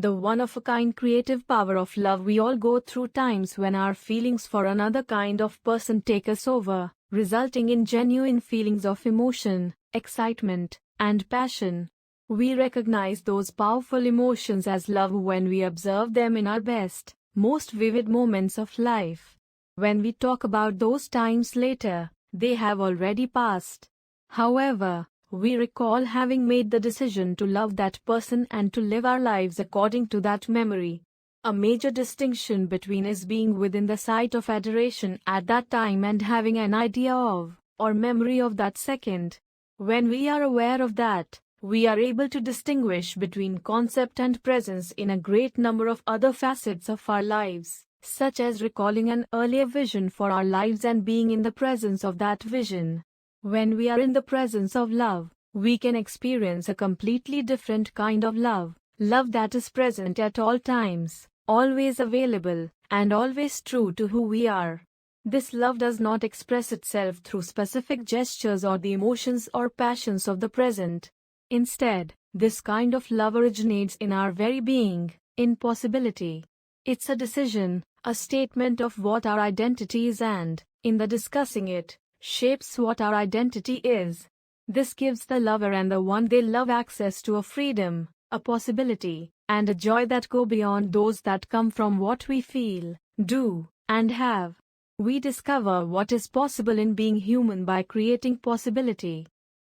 the one-of-a-kind creative power of love. We all go through times when our feelings for another kind of person take us over, resulting in genuine feelings of emotion, excitement, and passion. We recognize those powerful emotions as love when we observe them in our best, most vivid moments of life. When we talk about those times later, they have already passed. However, we recall having made the decision to love that person and to live our lives according to that memory. A major distinction between is being within the sight of adoration at that time and having an idea of, or memory of that second. When we are aware of that, we are able to distinguish between concept and presence in a great number of other facets of our lives, such as recalling an earlier vision for our lives and being in the presence of that vision. When we are in the presence of love, we can experience a completely different kind of love, love that is present at all times, always available, and always true to who we are. This love does not express itself through specific gestures or the emotions or passions of the present. Instead, this kind of love originates in our very being, in possibility. It's a decision, a statement of what our identity is and, in the discussing it, shapes what our identity is. This gives the lover and the one they love access to a freedom, a possibility, and a joy that go beyond those that come from what we feel, do, and have. We discover what is possible in being human by creating possibility.